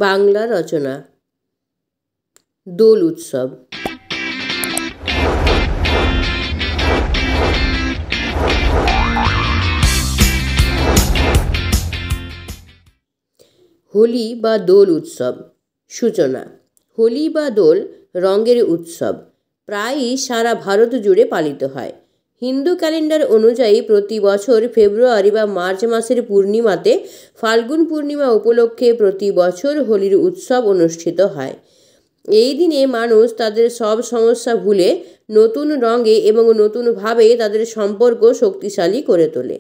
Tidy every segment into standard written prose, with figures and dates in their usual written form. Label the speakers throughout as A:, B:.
A: বাংলা রচনা। দোল উৎসব। হোলি বা দোল উৎসব। সূচনা। হোলি বা দোল রঙের উৎসব প্রায়ই সারা ভারত জুড়ে পালিত হয়। হিন্দু ক্যালেন্ডার অনুযায়ী প্রতি বছর ফেব্রুয়ারি বা মার্চ মাসের পূর্ণিমাতে ফাল্গুন পূর্ণিমা উপলক্ষে প্রতি বছর হোলির উৎসব অনুষ্ঠিত হয়। এই দিনে মানুষ তাদের সব সমস্যা ভুলে নতুন রঙে এবং নতুনভাবে তাদের সম্পর্ক শক্তিশালী করে তোলে।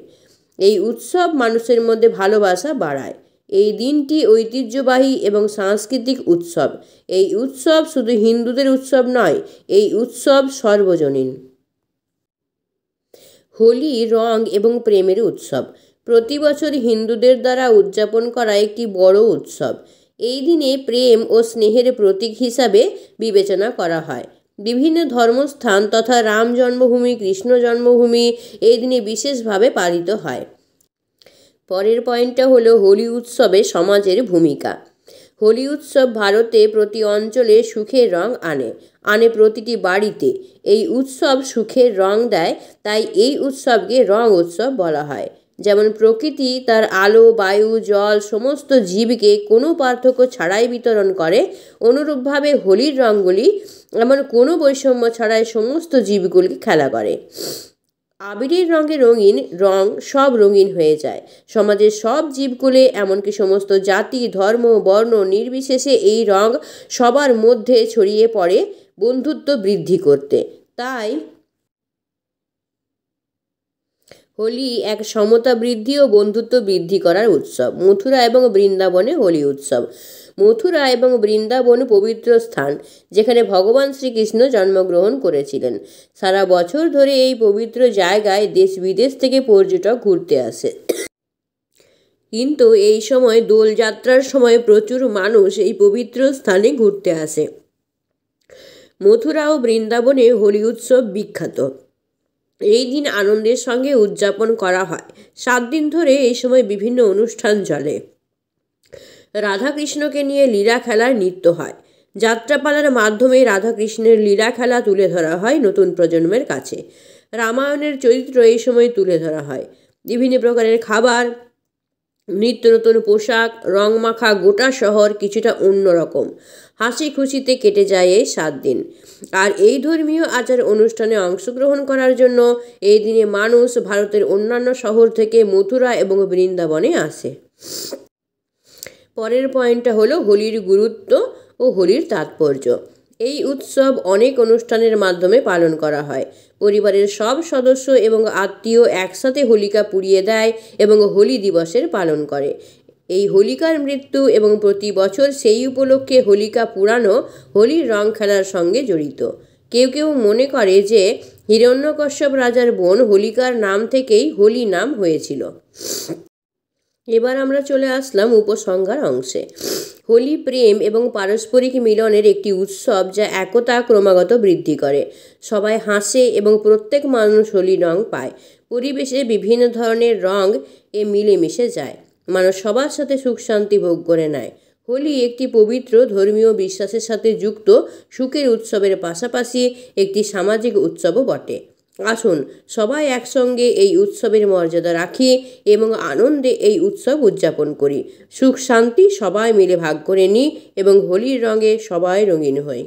A: এই উৎসব মানুষের মধ্যে ভালোবাসা বাড়ায়। এই দিনটি ঐতিহ্যবাহী এবং সাংস্কৃতিক উৎসব। এই উৎসব শুধু হিন্দুদের উৎসব নয়, এই উৎসব সর্বজনীন। হোলি রং এবং প্রেমের উৎসব। প্রতি বছর হিন্দুদের দ্বারা উদযাপন করা একটি বড় উৎসব। এই দিনে প্রেম ও স্নেহের প্রতীক হিসাবে বিবেচনা করা হয়। বিভিন্ন ধর্মস্থান তথা রাম জন্মভূমি, কৃষ্ণ জন্মভূমি এই দিনে বিশেষভাবে পালিত হয়। পরের পয়েন্টটা হলো হোলি উৎসবে সমাজের ভূমিকা। হোলি উৎসব ভারতে প্রতি অঞ্চলে সুখের রং আনে প্রতিটি বাড়িতে। এই উৎসব সুখের রং দেয়, তাই এই উৎসবকে রং উৎসব বলা হয়। যেমন প্রকৃতি তার আলো, বায়ু, জল সমস্ত জীবকে কোনো পার্থক্য ছাড়াই বিতরণ করে, অনুরূপভাবে হোলির রঙগুলি এমন কোনো বৈষম্য ছাড়াই সমস্ত জীবগুলিকে খেলা করে। আবিরের রঙে রঙিন রং সব রঙিন হয়ে যায়। সমাজের সব জীবকুলে এমনকি সমস্ত জাতি, ধর্ম, বর্ণ নির্বিশেষে এই রং সবার মধ্যে ছড়িয়ে পড়ে বন্ধুত্ব বৃদ্ধি করতে। তাই হোলি এক সমতা বৃদ্ধি ও বন্ধুত্ব বৃদ্ধি করার উৎসব। মথুরা এবং বৃন্দাবনে হোলি উৎসব। মথুরা এবং বৃন্দাবন পবিত্র স্থান, যেখানে ভগবান শ্রীকৃষ্ণ জন্মগ্রহণ করেছিলেন। সারা বছর ধরে এই পবিত্র জায়গায় দেশ বিদেশ থেকে পর্যটক ঘুরতে আসে। কিন্তু এই সময় দোলযাত্রার সময় প্রচুর মানুষ এই পবিত্র স্থানে ঘুরতে আসে। মথুরা ও বৃন্দাবনে হোলি উৎসব বিখ্যাত। এই দিন আনন্দের সঙ্গে উদযাপন করা হয়। 7 দিন ধরে এই সময় বিভিন্ন অনুষ্ঠান চলে। রাধাকৃষ্ণকে নিয়ে লীলা খেলার নৃত্য হয়। যাত্রাপালার মাধ্যমে রাধাকৃষ্ণের লীলা খেলা তুলে ধরা হয় নতুন প্রজন্মের কাছে। রামায়ণের চরিত্র এই সময় তুলে ধরা হয়। বিভিন্ন প্রকারের খাবার, নিত্য নতুন পোশাক, রং মাখা গোটা শহর কিছুটা অন্যরকম। হাসি খুশিতে কেটে যায় এই 7 দিন। আর এই ধর্মীয় আচার অনুষ্ঠানে অংশগ্রহণ করার জন্য এই দিনে মানুষ ভারতের অন্যান্য শহর থেকে মথুরা এবং বৃন্দাবনে আসে। পরের পয়েন্টটা হলো হোলির গুরুত্ব ও হোলির তাৎপর্য। এই উৎসব অনেক অনুষ্ঠানের মাধ্যমে পালন করা হয়। পরিবারের সব সদস্য এবং আত্মীয় একসাথে হোলিকা পুড়িয়ে দেয় এবং হোলি দিবসের পালন করে। এই হোলিকার মৃত্যু এবং প্রতি বছর সেই উপলক্ষে হোলিকা পুরানো হোলির রং খেলার সঙ্গে জড়িত। কেউ কেউ মনে করে যে হিরণ্যকশ্যপ রাজার বোন হোলিকার নাম থেকেই হোলি নাম হয়েছিল। এবার আমরা চলে আসলাম উপসংহার অংশে। হোলি প্রেম এবং পারস্পরিক মিলনের একটি উৎসব, যা একতা ক্রমাগত বৃদ্ধি করে। সবাই হাসে এবং প্রত্যেক মানুষ হোলি রং পায়। পরিবেশে বিভিন্ন ধরনের রং মিলেমিশে যায়। মানুষ সবার সাথে সুখ শান্তি ভোগ করে নেয়। হোলি একটি পবিত্র ধর্মীয় বিশ্বাসের সাথে যুক্ত সুখের উৎসবের পাশাপাশি একটি সামাজিক উৎসবও বটে। আসুন সবাই একসঙ্গে এই উৎসবের মর্যাদা রাখি এবং আনন্দে এই উৎসব উদযাপন করি। সুখ শান্তি সবাই মিলে ভাগ করে নিই এবং হোলির রঙে সবাই রঙিন হই।